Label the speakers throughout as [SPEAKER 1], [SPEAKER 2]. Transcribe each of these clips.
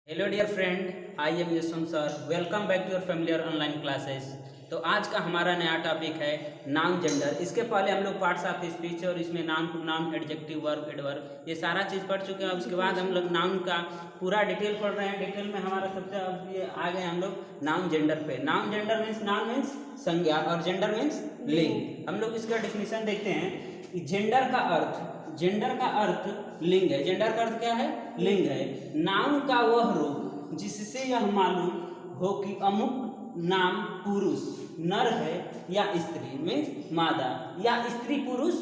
[SPEAKER 1] Hello dear friend, I am Yashwant sir. Welcome back to your familiar online classes. तो आज का हमारा नया टॉपिक है नाउन जेंडर। इसके पहले हम लोग पार्ट्स ऑफ स्पीच और इसमें noun pronoun adjective verb adverb ये सारा चीज़ पढ़ चुके हैं। उसके बाद हम लोग नाउन का पूरा डिटेल पढ़ रहे हैं। डिटेल में हमारा सबसे अब ये आ गए हम लोग नाउन जेंडर पे। Noun gender means noun means संज्ञा और जेंडर मीन्स लिंग। हम लोग इसका डेफिनेशन देखते हैं कि जेंडर का अर्थ लिंग है। जेंडर का अर्थ क्या है? लिंग है। नाउन का वह रूप जिससे यह मालूम हो कि अमुक नाम पुरुष नर है या स्त्री मीन्स मादा या स्त्री पुरुष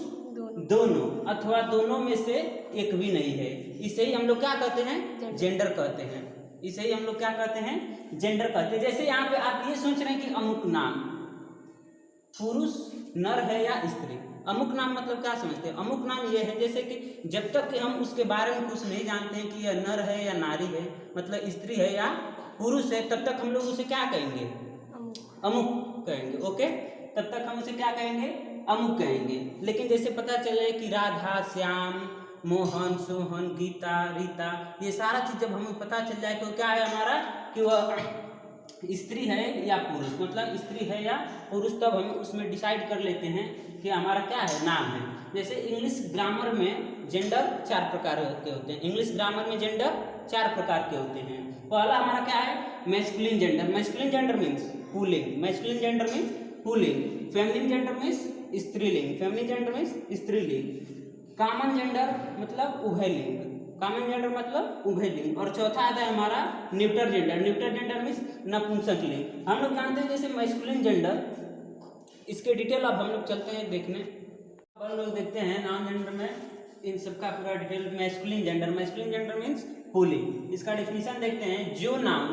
[SPEAKER 1] दोनों अथवा दोनों में से एक भी नहीं है। इसे ही हम लोग क्या कहते हैं? जेंडर कहते हैं। इसे ही हम लोग क्या कहते हैं? जेंडर कहते हैं। जैसे यहाँ पे आप ये सोच रहे हैं कि अमुक नाम पुरुष नर है या स्त्री। अमुक नाम मतलब क्या समझते हैं? अमुक नाम ये है जैसे कि जब तक कि हम उसके बारे में कुछ नहीं जानते हैं कि यह नर है या नारी है, मतलब स्त्री है या पुरुष है, तब तक हम लोग उसे क्या कहेंगे? अमुक कहेंगे। ओके, तब तक हम उसे क्या कहेंगे? अमुक कहेंगे। लेकिन जैसे पता चले कि राधा, श्याम, मोहन, सोहन, गीता, रीता, ये सारा चीज जब हमें पता चल जाए कि क्या है हमारा, कि वह स्त्री है या पुरुष, मतलब स्त्री है या पुरुष, तब हम उसमें डिसाइड कर लेते हैं कि हमारा क्या है, नाम है। जैसे इंग्लिश ग्रामर में जेंडर 4 प्रकार के होते हैं। इंग्लिश ग्रामर में जेंडर 4 प्रकार के होते हैं। पहला हमारा क्या है? Masculine gender. Masculine gender means pulling. Masculine gender means pulling. Feminine gender means स्त्रीलिंग। फेमिनिन जेंडर मीन्स स्त्रीलिंग। कॉमन जेंडर मतलब उभयलिंग। कॉमन जेंडर मतलब उभयलिंग। और चौथा आता है हमारा neuter gender. Neuter gender means नपुंसकलिंग। हम लोग जानते हैं जैसे मैस्कुलिन जेंडर, इसके डिटेल अब हम लोग चलते हैं देखने। अब हम लोग देखते हैं नाउन जेंडर में इन सबका पूरा detail. Masculine gender. Masculine gender means pulling. इसका डेफिनेशन देखते हैं। जो नाउन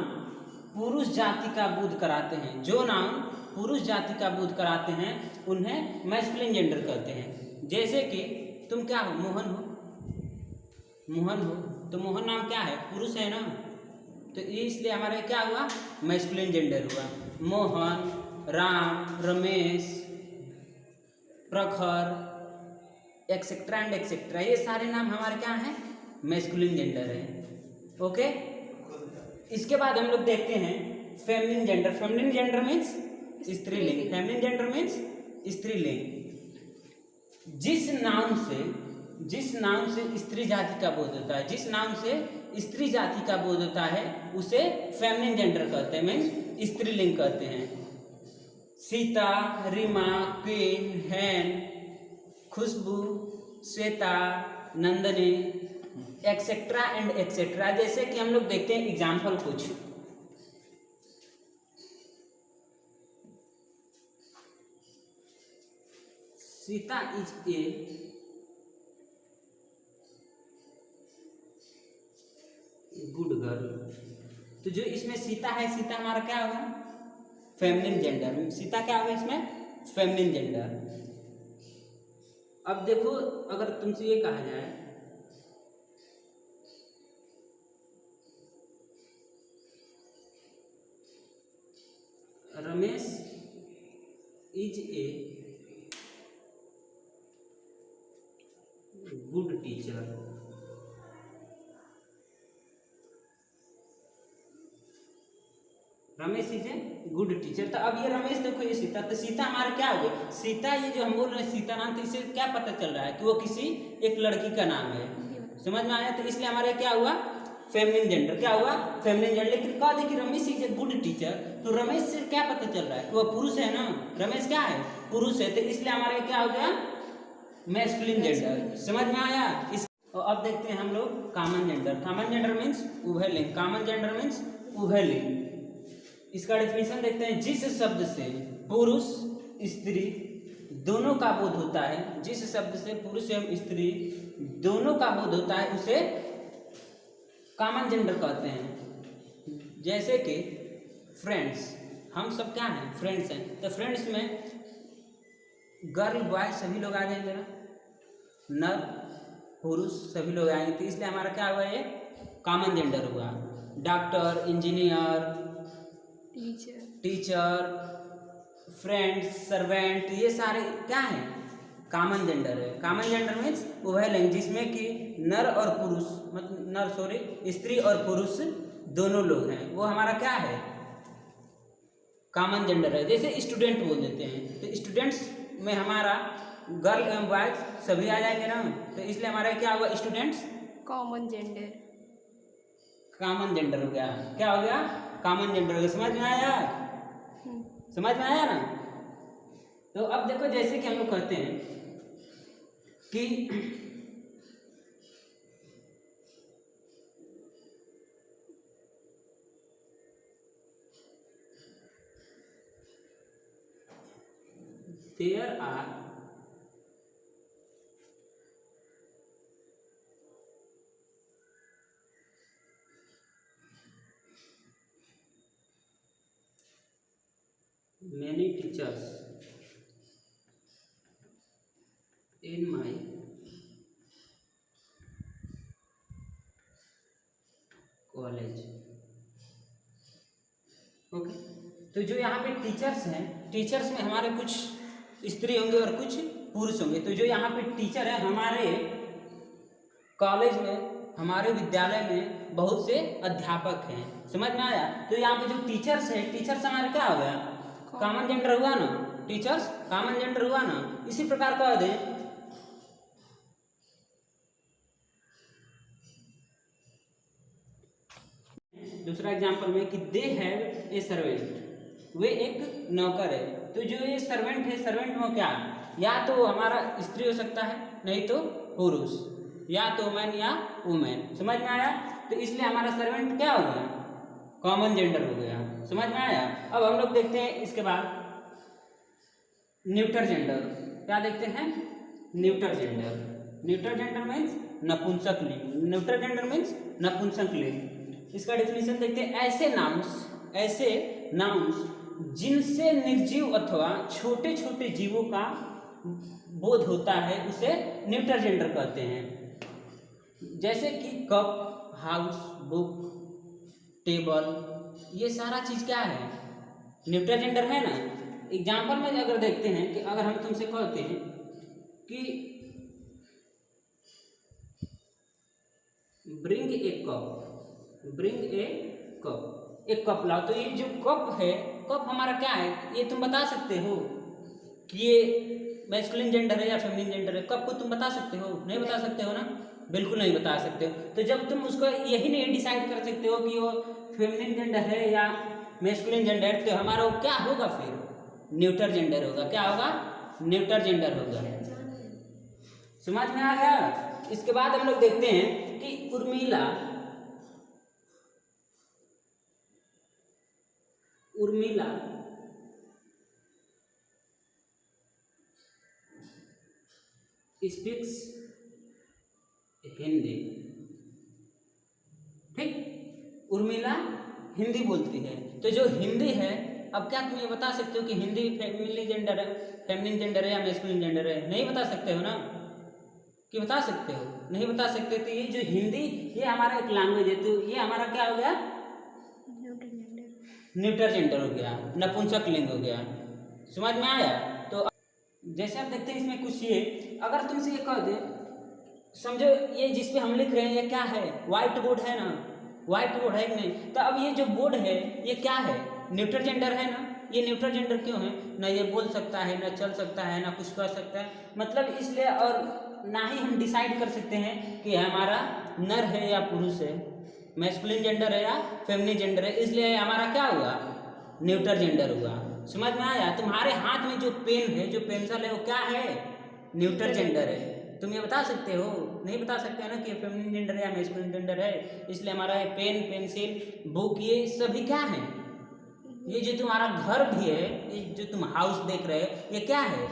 [SPEAKER 1] पुरुष जाति का बोध कराते हैं, जो नाउन पुरुष जाति का बोध कराते हैं, उन्हें मैस्कुलिन जेंडर कहते हैं। जैसे कि तुम क्या हो? मोहन हो। मोहन हो तो मोहन नाम क्या है? पुरुष है ना, तो ये इसलिए हमारे क्या हुआ? मैस्कुलिन जेंडर हुआ। मोहन, राम, रमेश, प्रखर, एक्सेट्रा एंड एक्सेट्रा, ये सारे नाम हमारे क्या हैं? मैस्कुलिन जेंडर है। ओके, इसके बाद हम लोग देखते हैं feminine gender. Feminine gender means स्त्रीलिंग। फेमिनिन जेंडर मीन्स स्त्रीलिंग। जिस नाम से स्त्री जाति का बोध होता है, जिस नाम से स्त्री जाति का बोध होता है, उसे फेमिनिन जेंडर कहते हैं, मीन्स स्त्रीलिंग कहते हैं। Sita, Reema, queen, hen, Khushboo, Shweta, Nandini, etcetera and etcetera. जैसे कि हम लोग देखते हैं एग्जाम्पल कुछ। Sita is a good girl. तो जो इसमें सीता है, सीता हमारा क्या होगा? Feminine gender. सीता क्या होगा इसमें? Feminine gender. अब देखो, अगर तुमसे ये कहा जाए Ramesh is a good teacher, Ramesh is a good teacher. तो अब ये रमेश देखो, ये सीता, तो सीता हमारा क्या हो गया? सीता, ये जो हम बोल रहे हैं सीता नाम, तो इसे क्या पता चल रहा है कि वो किसी एक लड़की का नाम है। समझ में आया? तो इसलिए हमारे क्या हुआ? Feminine gender. क्या हुआ? Feminine gender. लेकिन कह दे कि Ramesh is a good teacher, तो रमेश से क्या पता चल रहा है कि वह पुरुष है ना। रमेश क्या है? पुरुष है। तो इसलिए हमारे क्या हो गया? Masculine gender. समझ में आया? इस और अब देखते हैं हम लोग common gender. Common gender means उभयलिंग। कॉमन जेंडर मीन्स उभयलिंग। इसका डेफिनेशन देखते हैं। जिस शब्द से पुरुष स्त्री दोनों का बोध होता है, जिस शब्द से पुरुष एवं स्त्री दोनों का बोध होता है, उसे कॉमन जेंडर कहते हैं। जैसे कि फ्रेंड्स, हम सब क्या हैं? फ्रेंड्स हैं। तो फ्रेंड्स में गर्ल बॉय सभी लोग आ जाएंगे ना, नर पुरुष सभी लोग आएंगे। तो इसलिए हमारा क्या हुआ? ये कॉमन जेंडर हुआ। Doctor, engineer, teacher, friends, servant, ये सारे क्या हैं? कॉमन जेंडर है। कॉमन जेंडर मीन्स उभयलिंग, जिसमें कि नर और पुरुष, मतलब स्त्री और पुरुष दोनों लोग हैं, वो हमारा क्या है, कॉमन जेंडर है। जैसे स्टूडेंट बोल देते हैं तो स्टूडेंट्स में हमारा गर्ल एवं बॉयज सभी आ जाएंगे ना, तो इसलिए हमारा क्या होगा, students
[SPEAKER 2] common gender.
[SPEAKER 1] Common gender हो गया। क्या हो गया, कॉमन जेंडर हो गया। समझ में आया, समझ में आया ना। तो अब देखो जैसे कि हम लोग कहते हैं कि there are many teachers in my college। Okay, तो जो यहाँ पे टीचर्स हैं, टीचर्स में हमारे कुछ स्त्री होंगे और कुछ पुरुष होंगे। तो जो यहाँ पे टीचर है हमारे कॉलेज में, हमारे विद्यालय में बहुत से अध्यापक हैं। समझ में आया। तो यहाँ पे जो टीचर्स है, टीचर्स हमारे क्या हो गया, कॉमन जेंडर हुआ ना, टीचर्स कॉमन जेंडर हुआ ना। इसी प्रकार कह दें दूसरा एग्जांपल में कि दे हैव ए सर्वेंट, वे एक नौकर है। तो जो ये सर्वेंट है, सर्वेंट में क्या, या तो हमारा स्त्री हो सकता है, नहीं तो पुरुष, या तो मैन या वुमेन। समझ में आया। तो इसलिए हमारा सर्वेंट क्या हो गया, कॉमन जेंडर हो गया। समझ में आया। अब हम लोग देखते हैं इसके बाद न्यूटर जेंडर। क्या देखते हैं, neuter gender. Neuter gender means नपुंसक लिंग। न्यूटर जेंडर मीन्स नपुंसक लिंग। इसका डेफिनेशन देखते हैं, ऐसे नाउंस जिनसे निर्जीव अथवा छोटे छोटे जीवों का बोध होता है उसे न्यूटर जेंडर कहते हैं। जैसे कि कप, हाउस, बुक, टेबल, ये सारा चीज क्या है, न्यूटर जेंडर है ना। एग्जाम्पल में अगर देखते हैं कि अगर हम तुमसे कहते हैं कि ब्रिंग ए कप, एक कप लाओ। तो ये जो कप है, कप हमारा क्या है, ये तुम बता सकते हो कि ये मैस्कुलिन जेंडर है या फेमिनिन जेंडर है। कप को तुम बता सकते हो, नहीं बता सकते हो ना, बिल्कुल नहीं बता सकते हो। तो जब तुम उसको यही नहीं डिसाइड कर सकते हो कि वो फेमिनिन जेंडर है या मैस्कुलिन जेंडर, तो हमारा वो क्या होगा, फिर न्यूटर जेंडर होगा। क्या होगा, न्यूटर जेंडर होगा। समझ में आ गया। इसके बाद हम लोग देखते हैं कि उर्मिला स्पीक्स हिंदी। ठीक, उर्मिला हिंदी बोलती है। तो जो हिंदी है, अब क्या तुम ये बता सकते हो कि हिंदी फेमिनिन जेंडर है, फेमिनिन जेंडर है या मैस्कुलिन जेंडर है, नहीं बता सकते हो ना, कि बता सकते हो, नहीं बता सकते। तो ये जो हिंदी, ये हमारा एक लैंग्वेज है, तो ये हमारा क्या हो गया, न्यूटर जेंडर हो गया, नपुंसक लिंग हो गया। समझ में आया। तो जैसे आप देखते हैं इसमें कुछ ये, अगर तुमसे ये कह दे, समझो ये जिसपे हम लिख रहे हैं ये क्या है, व्हाइट बोर्ड है ना, व्हाइट बोर्ड है कि नहीं। तो अब ये जो बोर्ड है ये क्या है, न्यूटर जेंडर है ना। ये न्यूटर जेंडर क्यों है, ना ये बोल सकता है, ना चल सकता है, ना कुछ कर सकता है, मतलब इसलिए। और ना ही हम डिसाइड कर सकते हैं कि हमारा नर है या पुरुष है, मैस्कुलिन जेंडर है या फेमिनिन जेंडर है, इसलिए हमारा क्या हुआ, न्यूटर जेंडर हुआ। समझ में आया। तुम्हारे हाथ में जो पेन है, जो पेंसिल है, वो क्या है, न्यूटर जेंडर है। तुम ये बता सकते हो, नहीं बता सकते ना कि फेमिनिन जेंडर है या मैस्कुलिन जेंडर है। इसलिए हमारा ये पेन, पेंसिल, बुक, ये सभी क्या है, ये जो तुम्हारा घर भी है, ये जो तुम हाउस देख रहे हो, ये क्या है,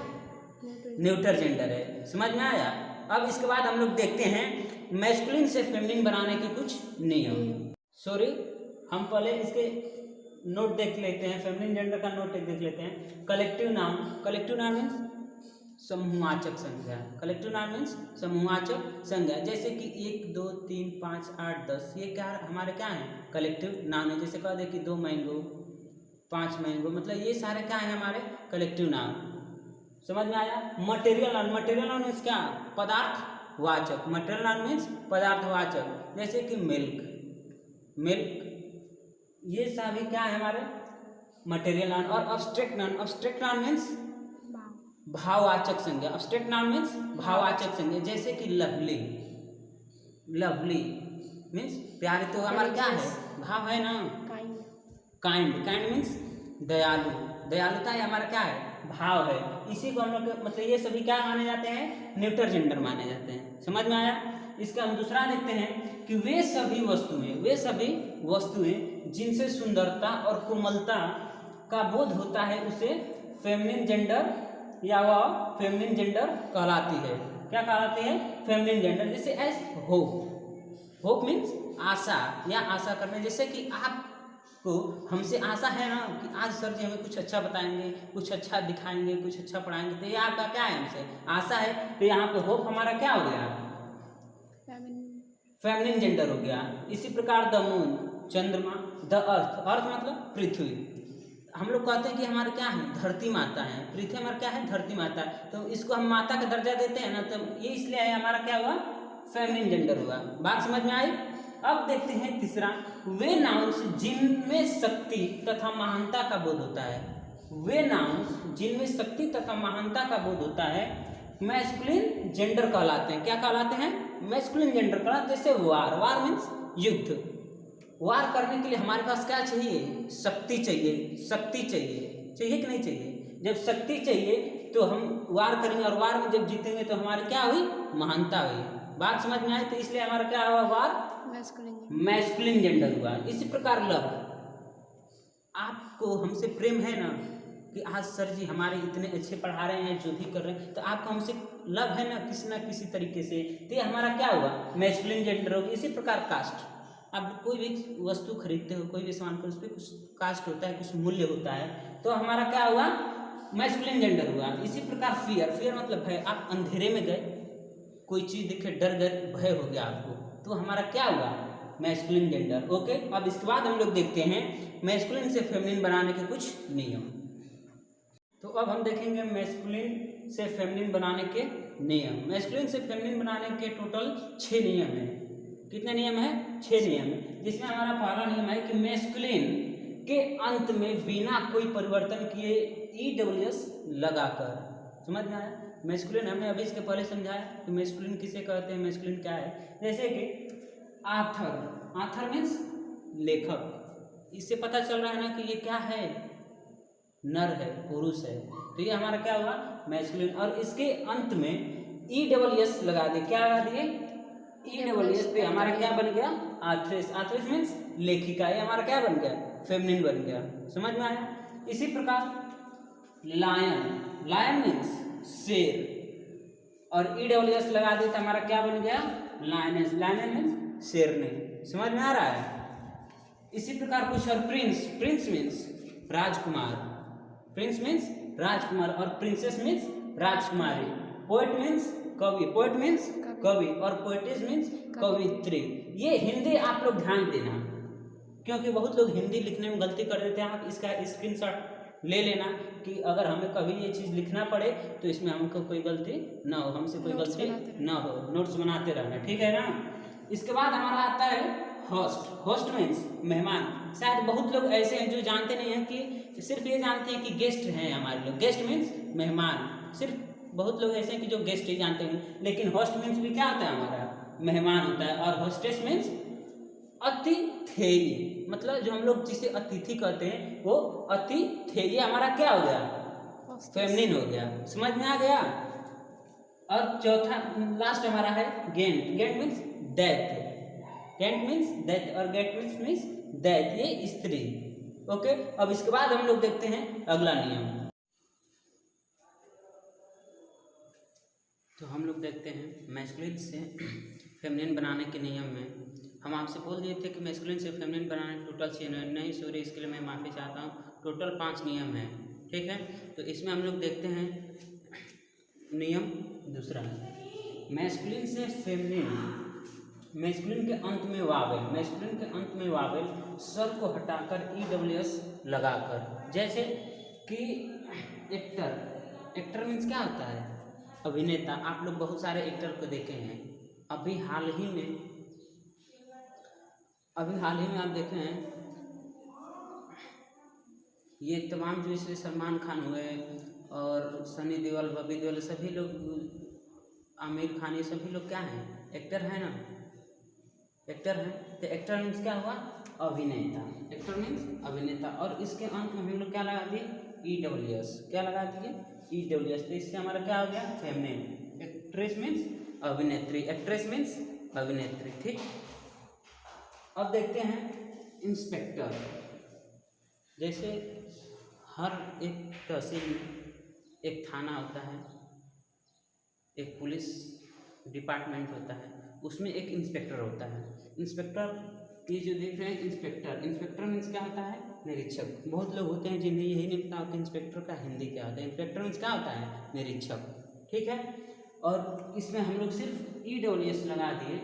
[SPEAKER 1] न्यूटर जेंडर है। समझ में आया। अब इसके बाद हम लोग देखते हैं मैस्कुलिन से फेमिनिन बनाने के कुछ नियम। सॉरी, हम पहले इसके नोट देख लेते हैं, फेमिनिन जेंडर का नोट देख लेते हैं। Collective noun, collective noun means समूहवाचक संज्ञा। कलेक्टिव नाउन मीन्स समूहवाचक संज्ञा। जैसे कि 1 2 3 5 8 10, ये क्या हमारे क्या है, कलेक्टिव नाउन है। जैसे कह दे कि 2 मैंगो, 5 मैंगो, मतलब ये सारे क्या है हमारे कलेक्टिव नाउन। समझ में आया। Material noun, material noun means क्या, पदार्थवाचक। मटेरियल नाउन मीन्स पदार्थवाचक। जैसे कि मिल्क, मिल्क ये सभी क्या है हमारे मटेरियल नाउन। और abstract noun, abstract noun means भाववाचक संज्ञा, अब्स्ट्रैक्ट नाउन मीन्स भाववाचक संज्ञा, जैसे कि लवली, लवली मीन्स प्यारे, तो हमारा क्या है भाव है ना। काइंड, काइंड मीन्स दयालु, दयालुता ये हमारा क्या है भाव है। इसी को हम लोग मतलब ये सभी क्या माने जाते हैं न्यूट्रल जेंडर माने जाते हैं। समझ में आया। इसका हम दूसरा देखते हैं कि वे सभी वस्तुएं जिनसे सुंदरता और कोमलता का बोध होता है उसे फेमिनिन जेंडर या वह फेमिनिन जेंडर कहलाती है। क्या कहलाती है फेमिनिन जेंडर। जैसे एज होप, होप मीन्स आशा या आशा करने। जैसे कि आपको हमसे आशा है ना कि आज सर जी हमें कुछ अच्छा बताएंगे, कुछ अच्छा दिखाएंगे, कुछ अच्छा पढ़ाएंगे, तो ये आपका क्या है हमसे आशा है। तो यहाँ पे होप हमारा क्या हो गया फेमिनिन जेंडर हो गया। इसी प्रकार द मून चंद्रमा, द अर्थ, अर्थ मतलब पृथ्वी। हम लोग कहते हैं कि हमारे क्या है धरती माता है, पृथ्वी हमारा क्या है धरती माता, तो इसको हम माता का दर्जा देते हैं ना, तो ये इसलिए है हमारा क्या हुआ फेमिनिन जेंडर हुआ। बात समझ में आई। अब देखते हैं तीसरा, वे नाउन्स जिनमें शक्ति तथा महानता का बोध होता है, वे नाउन्स जिनमें शक्ति तथा महानता का बोध होता है मैस्कुलिन जेंडर कहलाते हैं। क्या कहलाते हैं मैस्कुलिन जेंडर कहलाते हैं। जैसे वार, वार मीन्स युद्ध, वार करने के लिए हमारे पास क्या चाहिए शक्ति चाहिए, शक्ति चाहिए, चाहिए कि नहीं चाहिए। जब शक्ति चाहिए तो हम वार करेंगे, और वार में जब जीतेंगे तो हमारी क्या हुई महानता हुई। बात समझ में आई। तो इसलिए हमारा क्या हुआ वार मैस्कुलिन जेंडर हुआ। इसी प्रकार लव, आपको हमसे प्रेम है ना कि आज सर जी हमारे इतने अच्छे पढ़ा रहे हैं, जो भी कर रहे हैं, तो आपको हमसे लव है ना किसी तरीके से, तो ये हमारा क्या हुआ मैस्कुलिन जेंडर होगा। इसी प्रकार कास्ट, आप कोई भी वस्तु खरीदते हो, कोई भी सामान को, उस पर कुछ कास्ट होता है, कुछ मूल्य होता है, तो हमारा क्या हुआ मैस्कुलिन जेंडर हुआ। इसी प्रकार फियर, फियर मतलब भय, आप अंधेरे में गए, कोई चीज़ दिखे डर गए, भय हो गया आपको, तो हमारा क्या हुआ मैस्कुलिन जेंडर। ओके। अब इसके बाद हम लोग देखते हैं मैस्कुलिन से फेमिनिन बनाने के कुछ नियम। तो अब हम देखेंगे मैस्कुलिन से फेमिनिन बनाने के नियम। मैस्कुलिन से फेमिनिन बनाने के टोटल 6 नियम हैं। कितने नियम हैं 6 नियम है। जिसमें हमारा पहला नियम है कि मैस्कुलिन के अंत में बिना कोई परिवर्तन किए EWS लगाकर। समझ में आया। मैस्कुलिन हमने अभी इसके पहले समझाया कि मैस्कुलिन किसे कहते हैं, मैस्कुलिन क्या है। जैसे कि आथर, आथर मीन्स लेखक, इससे पता चल रहा है ना कि ये क्या है नर है, पुरुष है, तो ये हमारा क्या हुआ मैस्कुलिन। और इसके अंत में EWS लगा दे। क्या लगा दिए EWS, पे हमारा क्या बन गया आथ्रेस, आथ्रेस मीन्स लेखिका, ये हमारा क्या बन गया फेमिनिन बन गया। समझ में आया। इसी प्रकार लायन, लायन मीन्स शेर, और EWS लगा दे तो हमारा क्या बन गया लायनेस, लायनेस मीन्स शेरनी। समझ में आ रहा है। इसी प्रकार कुछ और प्रिंस, प्रिंस मीन्स राजकुमार, प्रिंस मीन्स राजकुमार, और प्रिंसेस मीन्स राजकुमारी। पोएट मीन्स कवि, पोएट मीन्स कवि, और पोएटिस मीन्स कवित्री। ये हिंदी आप लोग ध्यान देना, क्योंकि बहुत लोग हिंदी लिखने में गलती कर देते हैं। आप इसका स्क्रीनशॉट ले लेना कि अगर हमें कभी ये चीज़ लिखना पड़े तो इसमें हमको कोई गलती ना हो, हमसे कोई गलती ना हो, नोट्स बनाते रहना, ठीक है ना। इसके बाद हमारा आता है होस्ट, होस्ट मीन्स मेहमान। शायद बहुत लोग ऐसे हैं जो जानते नहीं हैं, कि सिर्फ ये जानते हैं कि गेस्ट हैं हमारे लोग, गेस्ट मीन्स मेहमान, सिर्फ बहुत लोग ऐसे हैं कि जो गेस्ट ही जानते हैं, लेकिन होस्ट मीन्स भी क्या होता है हमारा मेहमान होता है। और होस्टेस मीन्स अतिथेय, मतलब जो हम लोग जिसे अतिथि कहते हैं वो अतिथेय हमारा क्या हो गया फेमिनिन हो गया। समझ में आ गया। और चौथा लास्ट हमारा है gent, gent means death, gent means death, और गेट मीन्स डेथ, ये स्त्री। ओके। अब इसके बाद हम लोग देखते हैं अगला नियम। तो हम लोग देखते हैं मैस्कुलिन से फेमिनिन बनाने के नियम में हम आपसे बोल दिए थे कि मैस्कुलिन से फेमिनिन बनाने टोटल 6 नियम, नहीं सॉरी इसके लिए मैं माफ़ी चाहता हूँ, टोटल 5 नियम हैं, ठीक है। तो इसमें हम लोग देखते हैं नियम दूसरा, मैस्कुलिन से फेमिनिन, मैस्कुलिन के अंत में वावेल, मैस्कुलिन के अंत में वावेल स्वर को हटाकर EWS लगाकर। जैसे कि एक्टर, एक्टर मीन्स क्या होता है अभिनेता। आप लोग बहुत सारे एक्टर को देखे हैं। अभी हाल ही में आप देखे हैं ये तमाम जो इसमें सलमान खान हुए और सनी देओल, बॉबी देओल, सभी लोग, आमिर खान, ये सभी लोग क्या हैं, एक्टर हैं ना, एक्टर हैं। तो एक्टर मीन्स क्या हुआ, अभिनेता, एक्टर मीन्स अभिनेता। और इसके अंत में हम लोग क्या लगा दिए, EWS, क्या लगा दिए, EWS। तो इससे हमारा क्या हो गया, फेमिनिन। एक्ट्रेस मीन्स अभिनेत्री, एक्ट्रेस मीन्स अभिनेत्री, ठीक। अब देखते हैं इंस्पेक्टर। जैसे हर एक तहसील में एक थाना होता है, एक पुलिस डिपार्टमेंट होता है, उसमें एक इंस्पेक्टर होता है। इंस्पेक्टर, ये जो देख रहे हैं इंस्पेक्टर, इंस्पेक्टर मीन्स क्या होता है, निरीक्षक। बहुत लोग होते हैं जिन्हें यही नहीं पता कि इंस्पेक्टर का हिंदी क्या होता है। इंस्पेक्टर मीन्स क्या होता है, निरीक्षक, ठीक है। और इसमें हम लोग सिर्फ EWS लगा दिए।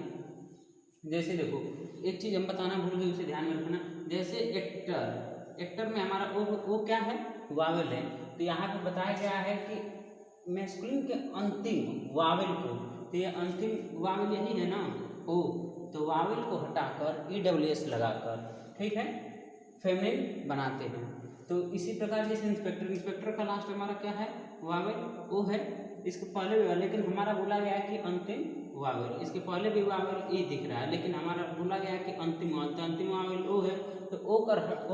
[SPEAKER 1] जैसे देखो, एक चीज़ हम बताना भूल गए, उसे ध्यान में रखना। जैसे एक्टर, एक्टर में हमारा ओ क्या है, वावेल है। तो यहाँ पे बताया गया है कि मैस्कुलिन के अंतिम वावेल को, तो ये अंतिम वावेल यही है ना, ओ, तो वावेल को हटाकर EWS लगाकर, ठीक है, फेमिनिन बनाते हैं। तो इसी प्रकार जैसे इंस्पेक्टर, इंस्पेक्टर का लास्ट हमारा क्या है, वावेल ओ है, इसके पहले भी, लेकिन हमारा बोला गया है कि अंतिम वावेल, इसके पहले भी वावेल ई दिख रहा है, लेकिन हमारा बोला गया है कि अंतिम वावेल, तो अंतिम वावेल ओ है। तो ओ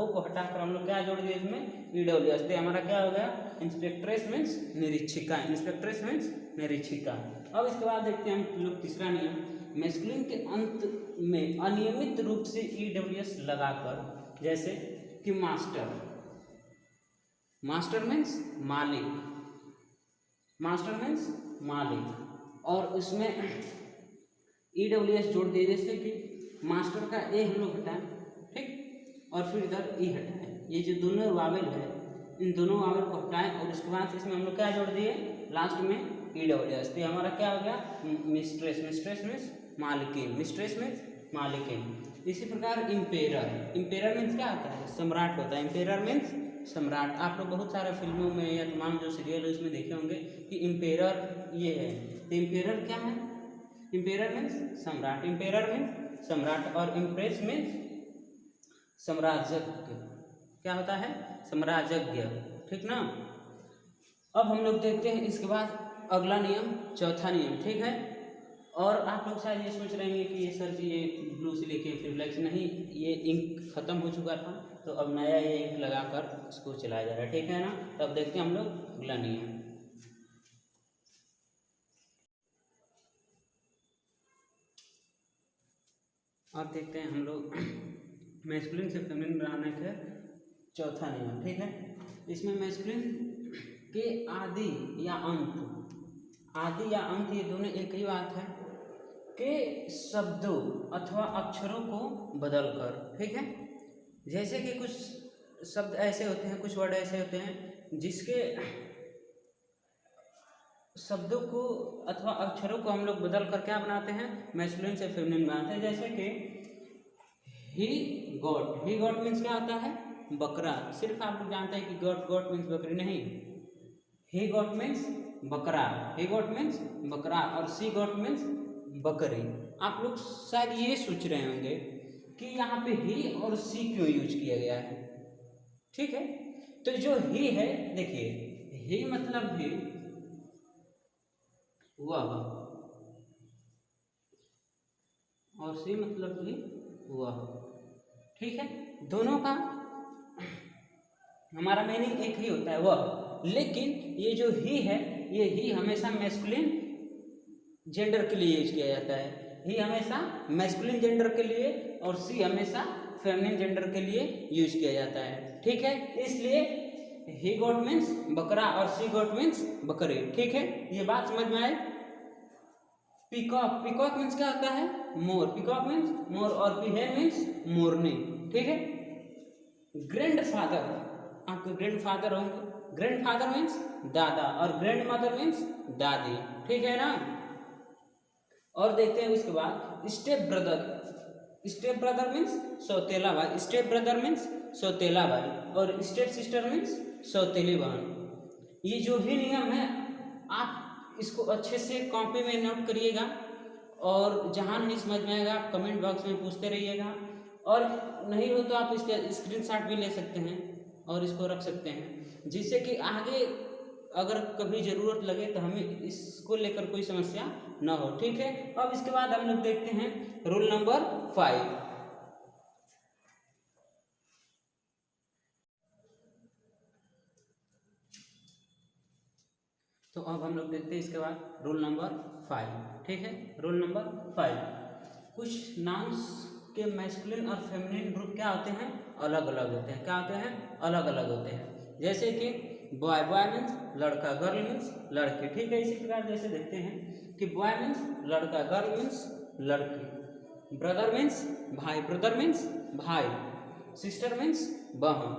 [SPEAKER 1] को हटाकर हम लोग क्या जोड़ दिए इसमें, EWS। तो हमारा क्या हो गया, इंस्पेक्ट्रेस मीन्स निरीक्षिका, इंस्पेक्ट्रेस मीन्स निरीक्षिका। अब इसके बाद देखते हैं हम लोग तीसरा नियम, मैस्कुलिन के अंत में अनियमित रूप से EWS लगाकर, जैसे कि मास्टर, मास्टर मीन्स मालिक, मास्टर मीन्स मालिक, और उसमें EWS जोड़ दिए। जैसे कि मास्टर का ए हम लोग हटाएं, ठीक, और फिर इधर ई हटाएं, ये जो दोनों वावेल है, इन दोनों वावेल को हटाएं, और उसके बाद इसमें हम लोग क्या जोड़ दिए, लास्ट में EWS। तो हमारा क्या हो गया, मिस्ट्रेस, मिस्ट्रेस मीन्स मालिकिन, मिस्ट्रेस मीन्स मालिकिन। इसी प्रकार इम्पेरर, इम्पेरर मीन्स क्या होता है, सम्राट होता है, इम्पेरर मीन्स सम्राट। आप लोग बहुत सारे फिल्मों में या तमाम जो सीरियल है उसमें देखे होंगे कि इम्पेरर ये है। तो इम्पेरर क्या है, इम्पेरर मीन्स सम्राट, इम्पेरर मीन्स सम्राट, और इम्प्रेस मीन्स साम्राज्यज्ञ, क्या होता है, साम्राज्यज्ञ, ठीक ना। अब हम लोग देखते हैं इसके बाद अगला नियम, चौथा नियम, ठीक है। और आप लोग शायद ये सोच रहे हैं कि ये सर जी ये ब्लू से लेके फिर ब्लैक से, नहीं, ये इंक खत्म हो चुका था, तो अब नया ये इंक लगाकर इसको चलाया जा रहा है, ठीक है ना। तो अब देखते हैं हम लोग अगला नियम। अब देखते हैं हम लोग मैस्कुलिन से फेमिनिन बनाने का चौथा नियम, ठीक है। इसमें मैस्कुलिन के आदि या अंत, आदि या अंत ये दोनों एक ही बात है, के शब्दों अथवा अक्षरों को बदलकर, ठीक है। जैसे कि कुछ शब्द ऐसे होते हैं, कुछ वर्ड ऐसे होते हैं जिसके शब्दों को अथवा अक्षरों को हम लोग बदल कर क्या बनाते हैं, मैस्कुलिन से फेमिनिन बनाते हैं। जैसे कि he got, he got means क्या होता है, बकरा। सिर्फ आप लोग जानते हैं कि गॉट, गॉट मीन्स बकरी, नहीं, ही गॉट मीन्स बकरा, ही गॉट मीन्स बकरा, और सी गॉट मीन्स बकरी। आप लोग शायद ये सोच रहे होंगे कि यहाँ पे ही और सी क्यों यूज किया गया है, ठीक है। तो जो ही है, देखिए, ही मतलब भी वह, और सी मतलब भी वह, ठीक है। दोनों का हमारा मीनिंग एक ही होता है, वह। लेकिन ये जो ही है, ये ही हमेशा मैस्कुलिन जेंडर के लिए यूज किया जाता है, ही हमेशा मैस्कुलिन जेंडर के लिए, और सी हमेशा फेमिनिन जेंडर के लिए यूज किया जाता है, ठीक है। इसलिए ही गॉट मीन्स बकरा और सी गॉट मीन्स बकरी, ठीक है। ये बात समझ में आए। पीकॉक, पीकॉक मीन्स क्या होता है, मोर, पीकॉक मीन्स मोर, और पीहेन मीन्स मोरनी, ठीक है। ग्रैंडफादर, आपके ग्रैंडफादर होंगे, ग्रैंडफादर मीन्स दादा, और ग्रैंड मदर मीन्स दादी, ठीक है ना। और देखते हैं उसके बाद step brother, step brother means सौतेला भाई, स्टेप ब्रदर मीन्स सौतेला भाई, और स्टेप सिस्टर मीन्स सौतेली बहन। ये जो भी नियम है आप इसको अच्छे से कॉपी में नोट करिएगा, और जहाँ नहीं समझ में आएगा आप कमेंट बॉक्स में पूछते रहिएगा, और नहीं हो तो आप इसका स्क्रीनशॉट भी ले सकते हैं, और इसको रख सकते हैं, जिससे कि आगे अगर कभी ज़रूरत लगे तो हमें इसको लेकर कोई समस्या ना हो। ठीक है, अब इसके बाद हम लोग देखते हैं रूल नंबर 5। तो अब हम लोग देखते हैं इसके बाद रूल नंबर 5। ठीक है, रूल नंबर 5, कुछ नाउन्स के मैस्कुलिन और फेमिनिन ग्रुप क्या होते हैं, अलग अलग होते हैं। क्या होते हैं, अलग अलग होते हैं। जैसे कि बॉय, बॉय मीन्स लड़का, गर्ल मीन्स लड़की। ठीक है, इसी प्रकार जैसे देखते हैं कि बॉय मीन्स लड़का, गर्ल मीन्स लड़की, ब्रदर मीन्स भाई, ब्रदर मीन्स भाई, सिस्टर मीन्स बहन,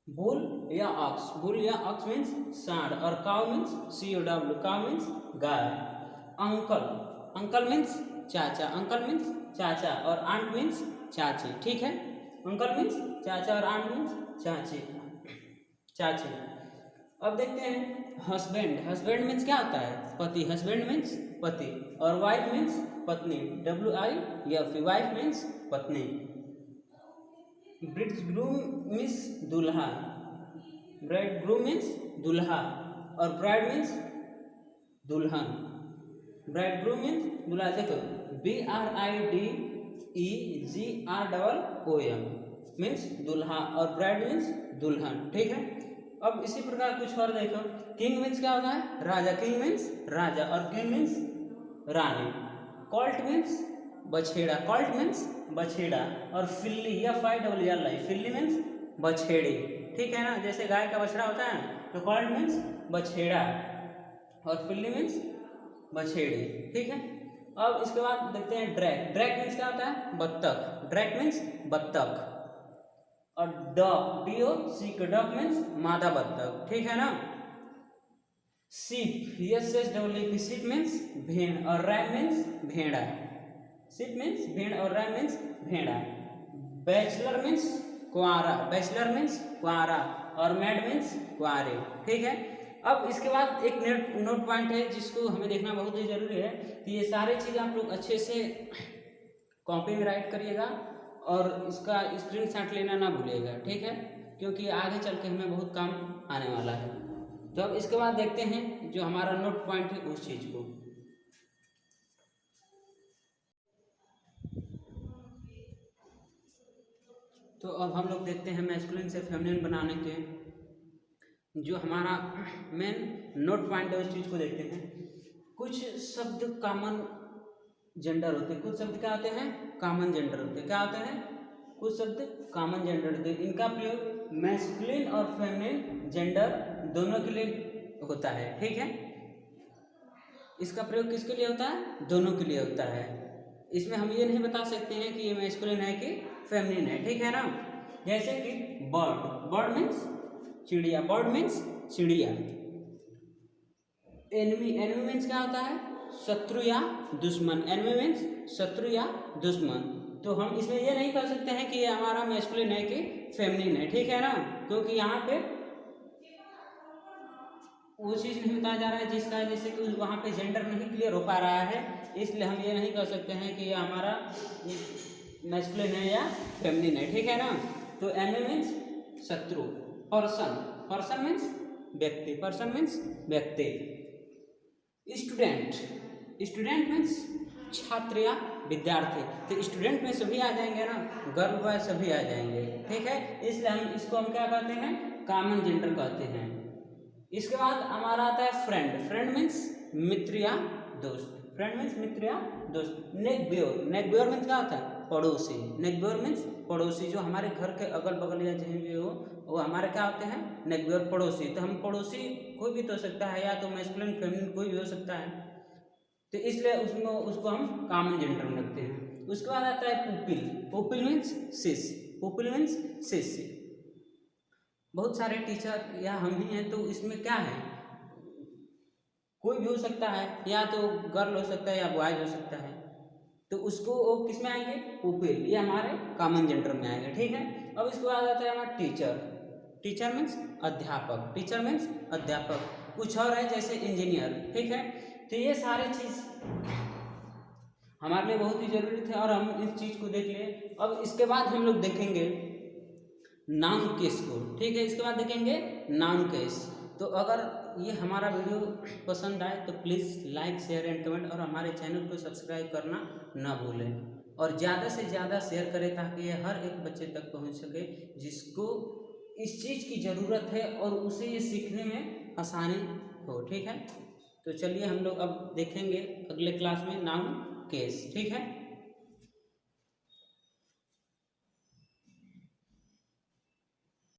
[SPEAKER 1] बुल या ऑक्स, बुल या ऑक्स मीन्स सांड, और cow means COW, cow means गाय। अंकल, अंकल मीन्स चाचा, अंकल मीन्स चाचा, और आंट मीन्स चाची। ठीक है, अंकल मीन्स चाचा और आंट मीन्स चाची, चाची। अब देखते हैं हस्बैंड, हस्बैंड मीन्स क्या होता है, पति, हस्बैंड मीन्स पति, और वाइफ मीन्स पत्नी, WIFE, वाइफ मीन्स पत्नी। ब्रिडग्रूम मीन्स दूल्हा, ब्राइडग्रूम मीन्स दूल्हा, और ब्राइड मीन्स दुल्हन, ब्राइडग्रूम मीन्स दूल्हा। देखो BRIDEGROOM मीन्स दूल्हा, और ब्राइड मीन्स दुल्हन। ठीक है, अब इसी प्रकार कुछ और देखो, किंग मीन्स क्या होता है, राजा, किंग मीन्स राजा, और क्वीन मीन्स रानी। कॉल्ट मीन्स बछेड़ा, कॉल्ट मीन्स बछेड़ा, और फिल्ली या FILLI, फिल्ली मीन्स बछेड़ी। ठीक है ना, जैसे गाय का बछड़ा होता है तो कॉल्ट मीन्स बछेड़ा और फिल्ली मीन्स बछेड़ी। ठीक है, अब इसके बाद देखते हैं ड्रैग, ड्रैग मीन्स क्या होता है, बत्तख, ड्रैग मीन्स बत्तख, और डॉग, DOG, डॉग मीन्स मादा बत्तख। ठीक है ना। शीप, SHEEP, शीप मीन्स भेड़, और रैम मीन्स भेड़ा, शीप मीन्स भेड़, और रैम मीन्स भेड़ा। बैचलर मीन्स कुआरा, बैचलर मीन्स कुआरा, और मैड मीन्स कुआरे। ठीक है, अब इसके बाद एक नोट पॉइंट है जिसको हमें देखना बहुत ही जरूरी है कि ये सारे चीज़ आप लोग अच्छे से कॉपी में राइट करिएगा और इसका स्क्रीनशॉट लेना ना भूलिएगा। ठीक है, क्योंकि आगे चल के हमें बहुत काम आने वाला है। तो अब इसके बाद देखते हैं जो हमारा नोट पॉइंट है उस चीज़ को। तो अब हम लोग देखते हैं मैस्कुलिन से फेमिनिन बनाने के जो हमारा मेन नोट पॉइंट है उस चीज़ को देखते हैं। कुछ शब्द कॉमन जेंडर होते हैं, कुछ शब्द क्या होते हैं, कॉमन जेंडर होते हैं। क्या होते हैं, कुछ शब्द कॉमन जेंडर होते हैं। इनका प्रयोग मैस्कुलिन और फेमिनिन जेंडर दोनों के लिए होता है। ठीक है, इसका प्रयोग किसके लिए होता है, दोनों के लिए होता है। इसमें हम ये नहीं बता सकते हैं कि ये मैस्कुलिन है कि फेमिनिन है। ठीक है ना, जैसे कि बर्ड, बर्ड मीन्स चिड़िया, बर्ड मीन्स चिड़िया। एनिमी, एनिमी मीन्स क्या होता है, शत्रु या दुश्मन, एनिमी मीन्स शत्रु या दुश्मन। तो हम इसमें ये नहीं कह सकते हैं कि ये हमारा मैस्कुलिन है कि फेमिनिन है। ठीक है ना, क्योंकि यहाँ पे वो चीज़ नहीं बताया जा रहा है जिसका जैसे कि वहाँ पे जेंडर नहीं क्लियर हो पा रहा है, इसलिए हम ये नहीं कह सकते हैं कि ये हमारा मैस्कुलिन है या फेमिनिन है। ठीक है ना, तो एनिमी मीन्स शत्रु, पर्सन, पर्सन मीन्स व्यक्ति, पर्सन मीन्स व्यक्ति। स्टूडेंट, स्टूडेंट मीन्स छात्र या विद्यार्थी। तो स्टूडेंट में सभी आ जाएंगे ना, गर्ल बॉय सभी आ जाएंगे। ठीक है, इसलिए हम इसको हम क्या कहते हैं, कॉमन जेंडर कहते हैं। इसके बाद हमारा आता है फ्रेंड, फ्रेंड मीन्स मित्र या दोस्त, फ्रेंड मीन्स मित्र या दोस्त। नेगब्योर, नेगब्योर मीन्स क्या होता है, पड़ोसी, नेगब्योर मीन्स पड़ोसी, जो हमारे घर के अगल बगल या कहीं भी हो वो हमारे क्या होते हैं, नेगब्योर, पड़ोसी। तो हम पड़ोसी कोई भी तो हो सकता है, या तो मैस्कुलिन फेमिनिन कोई भी हो सकता है, तो इसलिए उसमें उसको हम कॉमन जेंडर में रखते हैं। उसके बाद आता है पुपिल, पुपिल मीन्स शिष्य, पुपिल मीन्स शिष्य। बहुत सारे टीचर या हम ही हैं, तो इसमें क्या है, कोई भी हो सकता है, या तो गर्ल हो सकता है या बॉयज हो सकता है, तो उसको वो किस में आएंगे, पुपिल, ये हमारे कॉमन जेंडर में आएंगे। ठीक है, अब इसके बाद आता है हमारा टीचर, टीचर मीन्स अध्यापक, टीचर मीन्स अध्यापक। कुछ और है जैसे इंजीनियर। ठीक है, तो ये सारे चीज़ हमारे लिए बहुत ही जरूरी थे और हम इस चीज़ को देख लिए। अब इसके बाद हम लोग देखेंगे नाउन केस को, ठीक है। इसके बाद देखेंगे नाउन केस। तो अगर ये हमारा वीडियो पसंद आए तो please like share and comment, और हमारे चैनल को सब्सक्राइब करना ना भूलें, और ज़्यादा से ज़्यादा शेयर करें ताकि ये हर एक बच्चे तक पहुंच सके जिसको इस चीज़ की ज़रूरत है और उसे ये सीखने में आसानी हो, ठीक है। तो चलिए हम लोग अब देखेंगे अगले क्लास में नाउन केस, ठीक है।